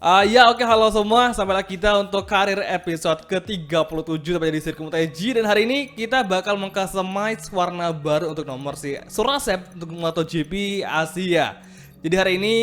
Ya oke, halo semua, sampailah kita untuk karir episode ke-37 tepatnya di sirkuit MotoGP. Dan hari ini kita bakal mengcustomize warna baru untuk nomor si Surasep untuk MotoGP Asia. Jadi hari ini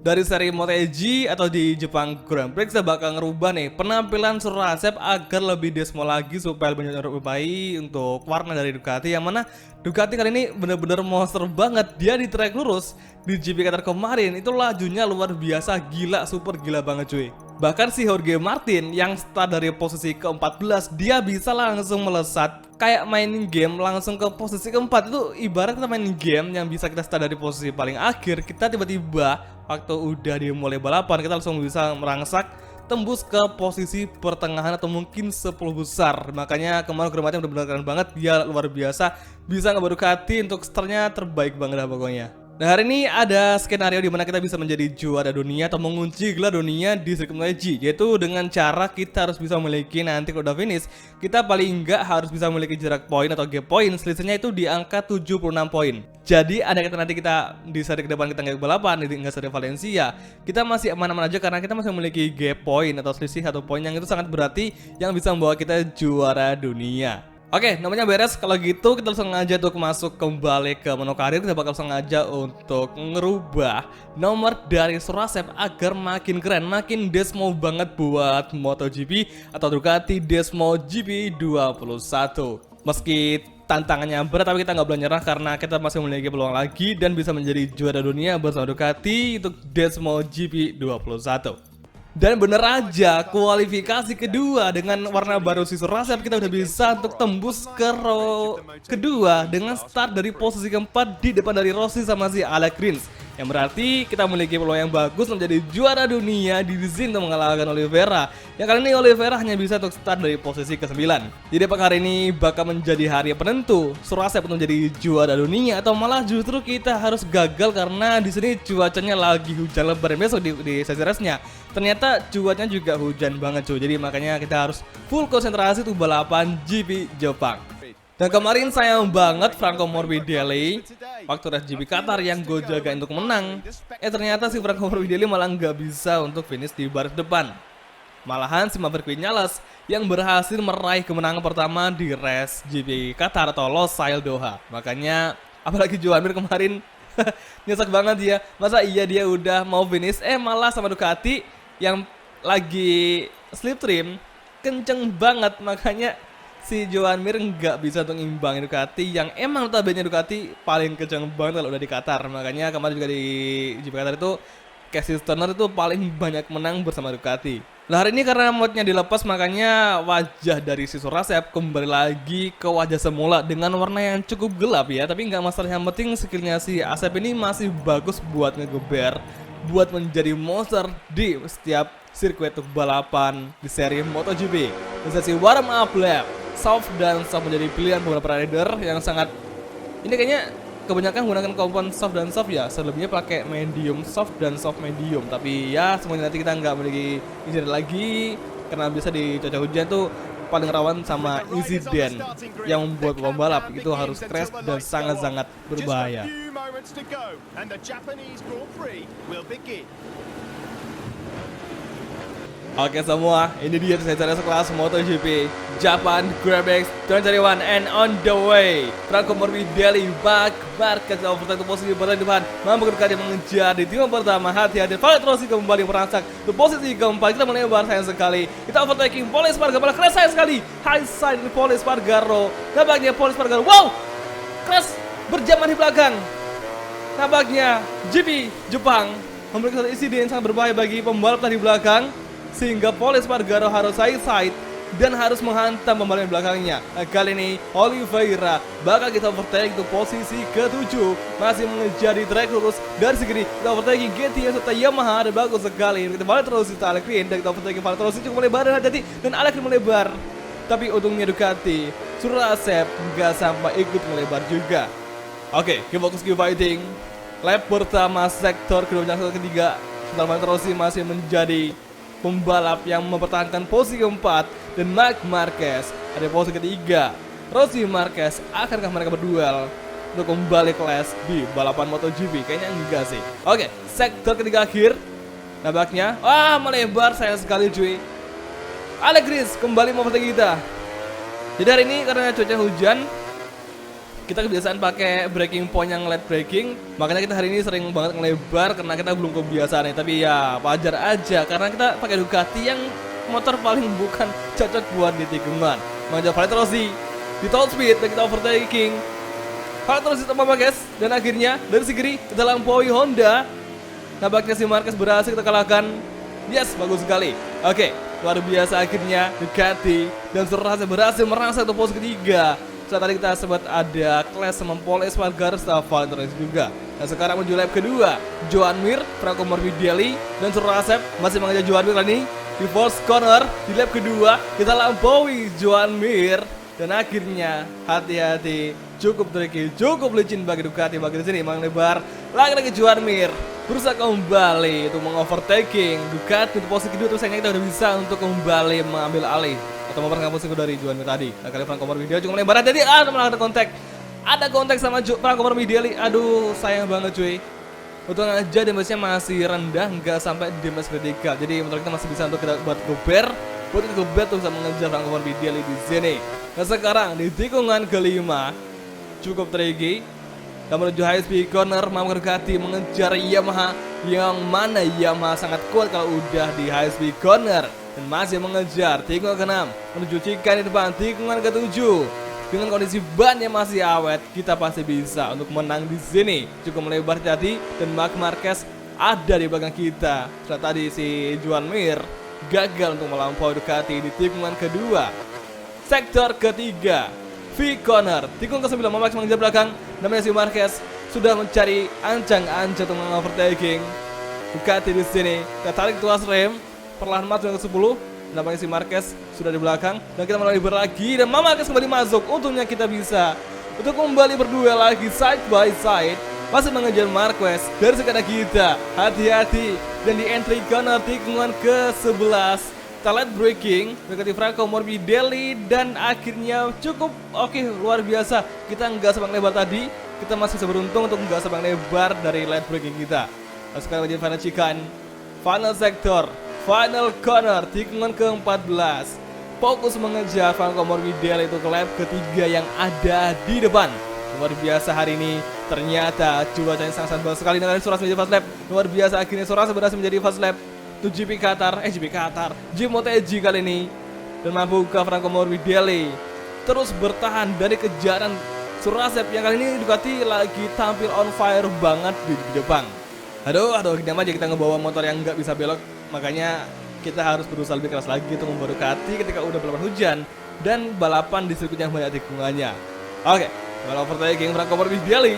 dari seri MotoGP atau di Jepang Grand Prix kita bakal ngerubah nih penampilan Surasep agar lebih desmo lagi supaya lebih menyerupai untuk warna dari Ducati, yang mana Ducati kali ini bener-bener monster banget. Dia di trek lurus di GP Qatar kemarin itu lajunya luar biasa, gila, super gila banget cuy. Bahkan si Jorge Martin yang start dari posisi ke-14 dia bisa langsung melesat kayak mainin game langsung ke posisi keempat. Itu ibarat kita main game yang bisa kita start dari posisi paling akhir, kita tiba-tiba waktu udah dimulai balapan kita langsung bisa merangsak tembus ke posisi pertengahan atau mungkin 10 besar. Makanya kemarin Jorge Martin benar-benar keren banget, dia luar biasa, bisa ngebaru Ducati untuk startnya terbaik banget lah pokoknya. Nah, hari ini ada skenario di mana kita bisa menjadi juara dunia atau mengunci gelar dunia di sirkuit MotoGP, yaitu dengan cara kita harus bisa memiliki, nanti kalau udah finish kita paling enggak harus bisa memiliki jarak poin atau gap poin selisihnya itu di angka 76 poin. Jadi ada kata nanti kita di seri ke depan kita nggak balapan di seri Valencia, kita masih aman-aman aja karena kita masih memiliki gap poin atau selisih 1 poin yang itu sangat berarti, yang bisa membawa kita juara dunia. Oke, namanya beres. Kalau gitu kita langsung aja untuk masuk kembali ke menu karir. Kita bakal langsung aja untuk ngerubah nomor dari Surasep agar makin keren, makin desmo banget buat MotoGP atau Ducati Desmo GP 21. Meski tantangannya berat, tapi kita nggak boleh nyerah karena kita masih memiliki peluang lagi dan bisa menjadi juara dunia bersama Ducati untuk Desmo GP 21. Dan bener aja, kualifikasi kedua dengan warna baru si Surasep kita udah bisa untuk tembus ke row kedua dengan start dari posisi keempat di depan dari Rossi sama si Alex Rins, yang berarti kita memiliki peluang yang bagus menjadi juara dunia di sini untuk mengalahkan Oliveira. Yang kali ini Oliveira hanya bisa untuk start dari posisi ke-9. Jadi apakah hari ini bakal menjadi hari penentu Surasep untuk menjadi juara dunia atau malah justru kita harus gagal karena di sini cuacanya lagi hujan lebat. Besok di sesi race-nya ternyata cuacanya juga hujan banget cuy. Jadi makanya kita harus full konsentrasi tuh balapan GP Jepang. Dan kemarin sayang banget Franco Morbidelli waktu race GP Qatar yang gue jaga untuk menang, ternyata si Franco Morbidelli malah nggak bisa untuk finish di baris depan. Malahan si Maverick Vinales yang berhasil meraih kemenangan pertama di race GP Qatar atau Losail Doha. Makanya apalagi Joan Mir kemarin nyesek banget dia. Masa iya dia udah mau finish malah sama Ducati yang lagi slipstream kenceng banget, makanya si Joan Mir nggak bisa untuk ngimbangin Ducati yang emang notabene Ducati paling kenceng banget kalau udah di Qatar. Makanya kemarin juga di GP Qatar itu Casey Stoner itu paling banyak menang bersama Ducati. Nah, hari ini karena modnya dilepas, makanya wajah dari si Surasep kembali lagi ke wajah semula dengan warna yang cukup gelap ya. Tapi nggak masalah, yang penting skillnya si Asep ini masih bagus buat ngegeber, buat menjadi monster di setiap sirkuit untuk balapan di seri MotoGP. Di sesi warm up lap, soft dan soft menjadi pilihan beberapa rider yang sangat, ini kayaknya kebanyakan menggunakan komponen soft dan soft ya. Selebihnya pakai medium soft dan soft medium. Tapi ya semuanya nanti kita nggak memiliki insiden lagi karena bisa di cuaca hujan tuh paling rawan sama insiden yang membuat pembalap itu harus crash dan sangat-sangat berbahaya. Oke semua, ini dia saya sekelas MotoGP Japan Grand Prix 2021 and on the way. Franco Morbidelli Marc Marquez overtake posisi paling depan, mampu Ducati mengejar di tim pertama. Hati-hati, Valtteri Rossi kembali merangsek ke posisi keempat. Kita melebar sayang sekali, kita overtaking Pol Espargaro, malah crash sayang sekali. High side Pol Espargaro, nampaknya Pol Espargaro, wow, crash berjamaah di belakang. Nampaknya GP Jepang memberikan satu insiden sangat berbahaya bagi pembalap tadi belakang, sehingga Pol Espargaro harus side dan harus menghantam pembalap di belakangnya. Nah, kali ini Oliveira bakal kita overtake untuk posisi ke-7, masih mengejar di track lurus dari segini. Kita overtake GTS serta Yamaha, dan bagus sekali. Kita balik terus kita Alex Rins, dan kita overtake Valtteri Rossi cukup melebar dan hati-hati, dan Alex Rins melebar. Tapi untungnya Ducati Surasep nggak sampai ikut melebar juga. Oke, kita fokus ke fighting. Lap pertama sektor kedua dan sektor ketiga, Valtteri Rossi masih menjadi pembalap yang mempertahankan posisi keempat, dan Marc Marquez ada posisi ketiga. Rossi Marquez, akankah mereka berduel untuk kembali kelas di balapan MotoGP? Kayaknya enggak sih. Oke, sektor ketiga akhir Nampaknya, wah melebar sayang sekali cuy. Allegris kembali mempertahankan kita. Jadi hari ini karena cuaca hujan, kita kebiasaan pakai braking point yang late braking, makanya kita hari ini sering banget ngelebar karena kita belum kebiasaan nih. Tapi ya wajar aja karena kita pakai Ducati yang motor paling bukan cocok buat di tikungan. Manja Valentino Rossi di top speed dan kita overtaking. Valentino Rossi tambah guys, dan akhirnya dari sisi kiri kita lampaui Honda. Nampaknya si Marquez berhasil kita kalahkan. Yes, bagus sekali. Oke, luar biasa akhirnya Ducati dan Surasa berhasil merangsek ke posisi ketiga. Setelah tadi kita sempat ada clash sama Paul Espargaro sama Valentino Rossi juga. Dan sekarang menuju lap kedua, Joan Mir, Franco Morbidelli dan Surasa masih mengejar Joan Mir kali ini di false corner. Di lap kedua kita lampaui Joan Mir dan akhirnya hati-hati, cukup tricky, cukup licin bagi Ducati bagi di sini melebar. Lagi-lagi Joan Mir berusaha kembali untuk mengovertaking Ducati di posisi kedua, terus sayangnya kita udah bisa untuk kembali mengambil alih atau memperangkap posisi dari Joan Mir tadi. Nah, kali Franco Morbidelli juga melebar, jadi malah ada kontak sama Franco Morbidelli. Aduh sayang banget cuy. Untung aja damage-nya masih rendah, nggak sampai damage kritikal. Jadi menurut kita masih bisa untuk kita buat gober tuh bisa mengejar Franco Morbidelli di sini. Nah sekarang di tikungan kelima cukup tricky. Dan menuju high speed corner, Mama Ducati mengejar Yamaha, yang mana Yamaha sangat kuat kalau udah di high speed corner dan masih mengejar tikungan ke-6 menuju Cikan di depan tikungan ke-7. Dengan kondisi ban yang masih awet, kita pasti bisa untuk menang di sini. Cukup melebar tadi dan Marc Marquez ada di belakang kita. Setelah tadi si Joan Mir gagal untuk melampaui Ducati di tikungan kedua. Sektor ketiga, V-corner, tikungan ke-9, Marquez mengejar belakang. Namanya si Marquez sudah mencari ancang-ancang untuk mengovertaking Ducati di sini. Kita tarik tuas rem, perlahan masuk ke 10. Namanya si Marquez sudah di belakang dan kita mulai lagi dan Marquez kembali masuk. Untungnya kita bisa untuk kembali berdua lagi side by side. Masih mengejar Marquez dari sekarang kita. Hati-hati dan di entry corner tikungan ke-11. Kita light braking mendekati Franco Morbidelli dan akhirnya cukup oke, luar biasa. Kita nggak sebang lebar tadi, kita masih bisa beruntung untuk nggak sebang lebar dari light braking kita. Nah, sekarang menjadi final chikan, final sektor, final corner, tikungan ke-14. Fokus mengejar Franco Morbidelli itu ke lap ketiga yang ada di depan. Luar biasa hari ini, ternyata cuacanya sangat bagus sekali dengan Surasa menjadi fast lap. Luar biasa akhirnya Surasa berhasil menjadi fast lap. Itu GP Qatar, GP MotoGP kali ini. Dan mampukah Franco Morbidelli terus bertahan dari kejaran Surasa yang kali ini Ducati lagi tampil on fire banget di depan. Aduh, gini aja kita ngebawa motor yang nggak bisa belok. Makanya kita harus berusaha lebih keras lagi untuk membawa Ducati ketika udah balapan hujan dan balapan di sirkuit yang banyak tikungannya. Oke, kalau overtaking Franco Morbidelli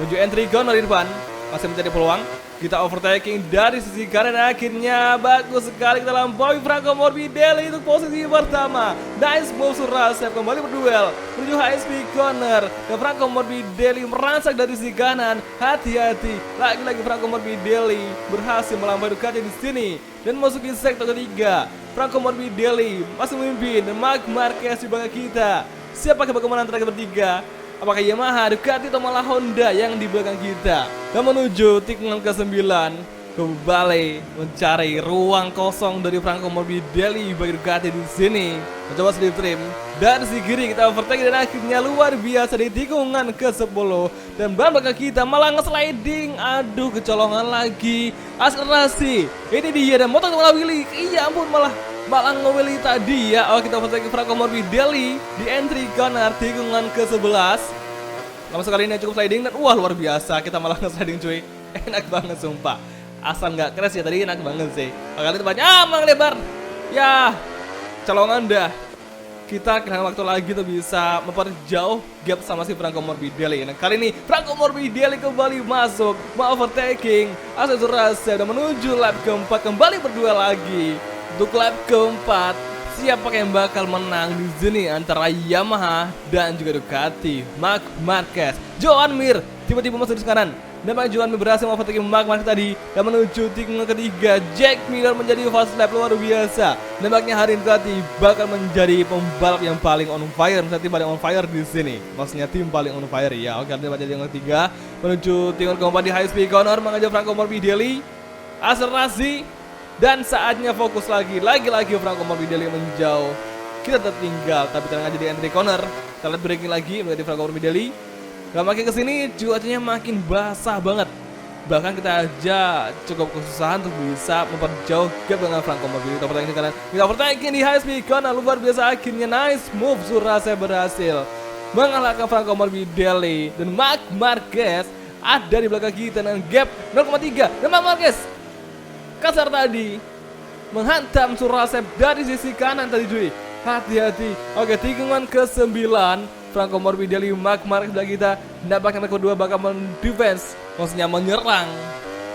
menuju entry corner di depan, masih mencari peluang. Kita overtaking dari sisi kanan, akhirnya bagus sekali kita lampaui Franco Morbidelli untuk posisi pertama. Nice move Surasa kembali berduel menuju high speed corner dan Franco Morbidelli merangsek dari sisi kanan. Hati-hati, lagi-lagi Franco Morbidelli berhasil melampaui Ducati di sini dan masuki sektor ketiga. Franco Morbidelli masih memimpin dan Marc Marquez di belakang kita. Siapakah bagaimana antara bertiga? Apakah Yamaha, Ducati atau malah Honda yang di belakang kita? Dan menuju tikungan ke-9, kembali mencari ruang kosong dari Franco Morbidelli bagi Ducati di sini. Mencoba slip trim dari sisi kiri kita overtake dan akhirnya luar biasa di tikungan ke-10 dan ban belakang kita malah nge-sliding. Aduh, kecolongan lagi. Akselerasi. Ini dia dan motor malah Willy. Iya ampun, malah nge-Willy tadi ya. Oh, kita overtake Franco Morbidelli di entry corner tikungan ke-11. Lama sekali ini cukup sliding dan wah luar biasa, kita malah nge-sliding cuy. Enak banget sumpah. Asal nggak crash ya tadi, enak banget sih. Kali itu banyak melebar. Ya, colongan dah. Kita kehilangan waktu lagi tuh bisa memperjauh gap sama si Franco Morbidelli. Nah kali ini Franco Morbidelli kembali masuk, overtaking Asen Surasa dan menuju lap keempat, kembali berdua lagi. Untuk lap keempat, siapa yang bakal menang di sini antara Yamaha dan juga Ducati? Marc Marquez, Joan Mir tiba-tiba masuk di kanan. Nampaknya Joan Mir berhasil overtaking Marc Marquez tadi dan menuju tikungan ketiga. Jack Miller menjadi fast lap luar biasa. Nampaknya hari ini Ducati bakal menjadi pembalap yang paling on fire, misalnya tim paling on fire di sini. Maksudnya tim paling on fire ya. Oke, kita baca tikungan ketiga menuju tikungan keempat di high speed corner mengejar Franco Morbidelli. akselerasi, dan saatnya fokus lagi Franco Morbidelli menjauh. Kita tertinggal, tapi tenang aja di entry corner. Kita lihat breaking lagi menjadi Franco Morbidelli. Gak makin kesini, cuacanya makin basah banget. Bahkan kita aja cukup kesusahan untuk bisa memperjauh gap dengan Franco Morbidelli. Kita overtaking di high speed corner, luar biasa. Akhirnya nice move, Surase berhasil mengalahkan Franco Morbidelli. Dan Marc Marquez ada di belakang kita dengan gap 0,3. Dan Marc Marquez kasar tadi menghantam Surase dari sisi kanan tadi cuy. Hati-hati. Oke, tikungan ke-9 Franco Morbidelli, Marc Marquez belakang kita. Nampaknya mereka kedua bakal mendefense, maksudnya menyerang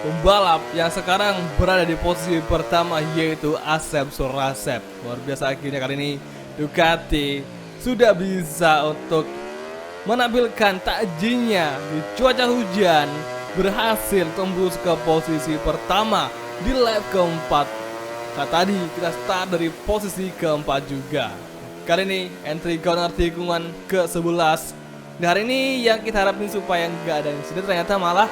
pembalap yang sekarang berada di posisi pertama, yaitu Asep Surasep. Luar biasa, akhirnya kali ini Ducati sudah bisa untuk menampilkan takjinya di cuaca hujan, berhasil tembus ke posisi pertama di lap keempat. Nah, tadi kita start dari posisi keempat juga. Kali ini entry corner tikungan ke-11. Nah, hari ini yang kita harapin supaya nggak ada insiden, ternyata malah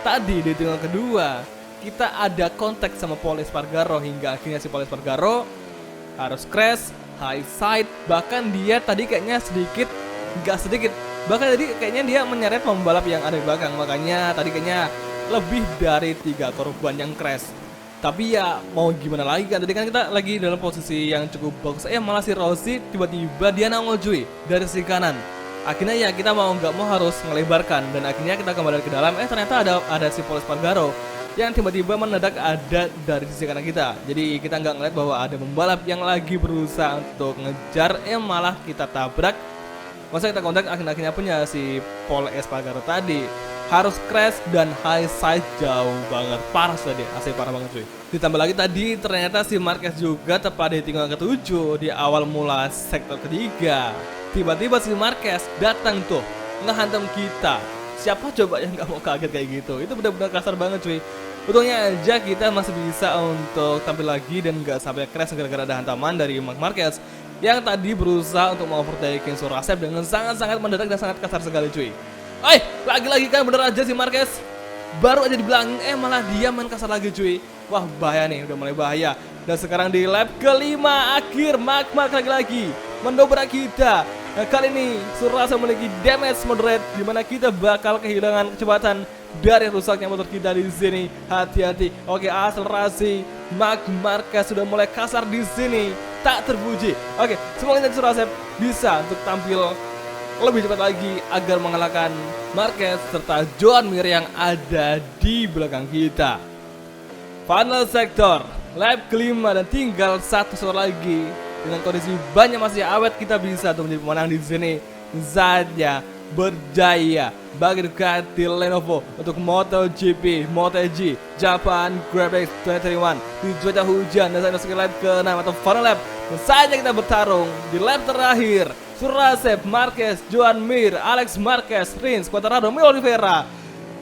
tadi di tikungan kedua kita ada kontak sama Pol Espargaro, hingga akhirnya si Pol Espargaro harus crash, high side. Bahkan dia tadi kayaknya bahkan tadi kayaknya dia menyeret pembalap yang ada di belakang. Makanya tadi kayaknya lebih dari 3 korban yang crash. Tapi ya mau gimana lagi kan, tadi kan kita lagi dalam posisi yang cukup bagus. Malah si Rossi tiba-tiba dia nongol cuy dari sisi kanan. Akhirnya ya kita mau nggak mau harus melebarkan, dan akhirnya kita kembali ke dalam. Ternyata ada si Pol Espargaro yang tiba-tiba mendadak ada dari sisi kanan kita. Jadi kita nggak ngeliat bahwa ada pembalap yang lagi berusaha untuk ngejar, malah kita tabrak. Masa kita kontak, akhirnya punya si Pol Espargaro tadi harus crash dan high side jauh banget, parah tadi, asli parah banget cuy. Ditambah lagi tadi ternyata si Marquez juga tepat di tikungan ke-7 di awal mula sektor ketiga. Tiba-tiba si Marquez datang tuh ngehantam kita. Siapa coba yang nggak mau kaget kayak gitu? Itu benar-benar kasar banget cuy. Untungnya aja kita masih bisa untuk tampil lagi dan nggak sampai crash gara-gara ada hantaman dari Marc Marquez yang tadi berusaha untuk mengovertaking Surasep dengan sangat-sangat mendadak dan sangat kasar sekali cuy. Lagi-lagi kan bener aja si Marquez baru aja dibilangin, malah dia main kasar lagi cuy. Wah, bahaya nih, udah mulai bahaya. Dan sekarang di lap kelima akhir, Marc lagi-lagi mendobrak kita. Nah, kali ini Surasa memiliki damage moderate, di mana kita bakal kehilangan kecepatan dari rusaknya motor kita di sini. Hati-hati. Oke, akselerasi. Marc Marquez sudah mulai kasar di sini, tak terpuji. Oke, semoga Surasa bisa untuk tampil lebih cepat lagi agar mengalahkan Marquez serta Joan Mir yang ada di belakang kita. Final sektor, lap kelima dan tinggal 1 sektor lagi. Dengan kondisi banyak masih awet, kita bisa untuk menjadi pemenang di sini. Saatnya berjaya bagi Ducati Lenovo untuk MotoGP, MotoG, Japan Grand Prix 2021 di cuaca hujan. Dan saya lap ke-6 atau final lap. Dan saatnya kita bertarung di lap terakhir. Surasep, Marquez, Joan Mir, Alex Marquez, Rins, Quartararo, Miguel Oliveira.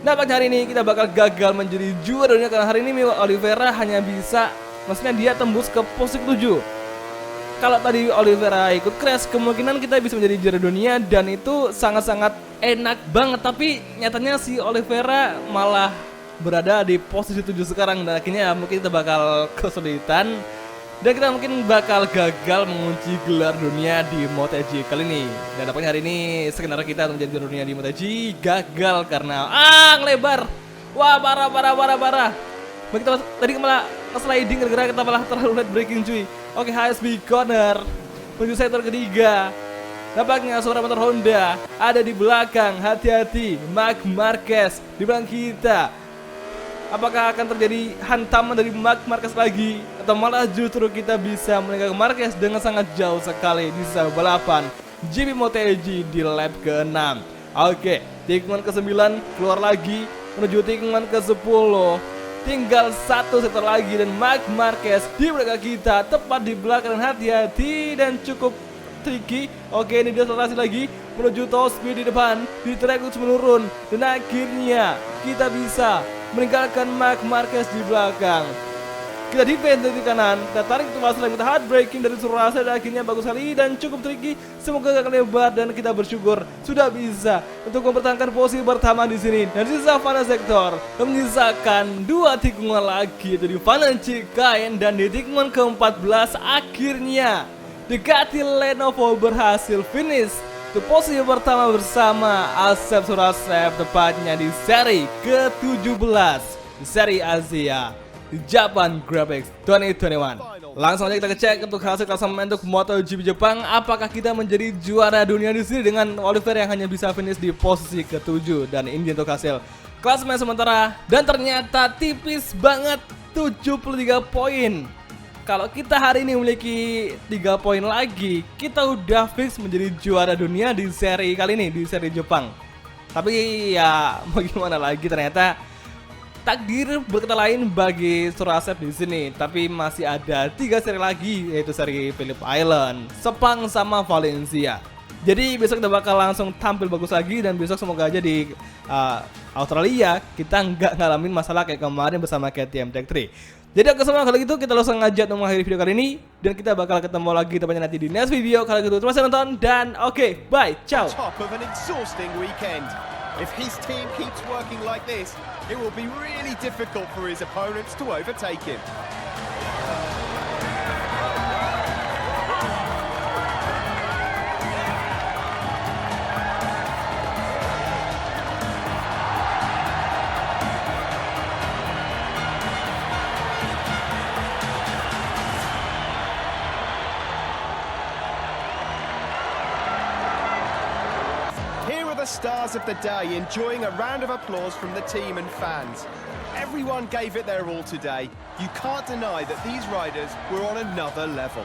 Nampaknya hari ini kita bakal gagal menjadi juara dunia, karena hari ini Miguel Oliveira hanya bisa, maksudnya dia tembus ke posisi 7. Kalau tadi Oliveira ikut crash, kemungkinan kita bisa menjadi juara dunia dan itu sangat-sangat enak banget. Tapi nyatanya si Oliveira malah berada di posisi 7 sekarang, dan akhirnya mungkin kita bakal kesulitan dan kita mungkin bakal gagal mengunci gelar dunia di MotoGP kali ini. Dan nampaknya hari ini skenario kita untuk menjadi juara dunia di MotoGP gagal karena ngelebar. Wah, parah. Kita tadi malah sliding gara-gara kita malah terlalu late braking cuy. Oke, high speed corner menuju sektor ketiga. Nampaknya suara motor Honda ada di belakang. Hati-hati, Marc Marquez di belakang kita. Apakah akan terjadi hantaman dari Marc Marquez lagi, atau malah justru kita bisa meninggalkan Marquez dengan sangat jauh sekali di sisa balapan GP MotoGP di lap ke-6. Oke, tikungan ke-9 keluar lagi menuju tikungan ke-10. Tinggal 1 sektor lagi dan Marc Marquez di belakang kita, tepat di belakang. Hati-hati dan cukup tricky. Oke, ini dia akselerasi lagi menuju top speed di depan, di track terus menurun, dan akhirnya kita bisa meninggalkan Marc Marquez di belakang. Kita defense dari kanan, kita tarik ke masalah, kita heartbreaking dari Surasa dan akhirnya bagus sekali dan cukup tricky. Semoga gak lebar dan kita bersyukur sudah bisa untuk mempertahankan posisi pertama di sini. Dan sisa Final Sector menyisakan 2 tikungan lagi, itu di Final Chicane dan di tikungan ke-14 akhirnya dekati Lenovo berhasil finish ke posisi pertama bersama Asep Surasep, tepatnya di seri ke-17 di seri Asia di Japan Graphics 2021. Langsung aja kita cek untuk hasil klasemen untuk MotoGP Jepang. Apakah kita menjadi juara dunia di sini dengan Oliver yang hanya bisa finish di posisi ke-7 dan ini untuk hasil klasemen sementara, dan ternyata tipis banget 73 poin. Kalau kita hari ini memiliki 3 poin lagi, kita udah fix menjadi juara dunia di seri kali ini, di seri Jepang. Tapi ya mau gimana lagi, ternyata takdir berkata lain bagi Surasep di sini. Tapi masih ada 3 seri lagi, yaitu seri Phillip Island, Sepang sama Valencia. Jadi besok kita bakal langsung tampil bagus lagi, dan besok semoga aja di Australia kita nggak ngalamin masalah kayak kemarin bersama KTM Tech 3. Jadi oke semua, kalau gitu kita langsung aja untuk mengakhiri video kali ini, dan kita bakal ketemu lagi tepatnya nanti di next video. Kalau gitu terima kasih nonton dan oke, bye, ciao. If his team keeps working like this, it will be really difficult for his opponents to overtake him. Stars of the day enjoying a round of applause from the team and fans. Everyone gave it their all today. You can't deny that these riders were on another level.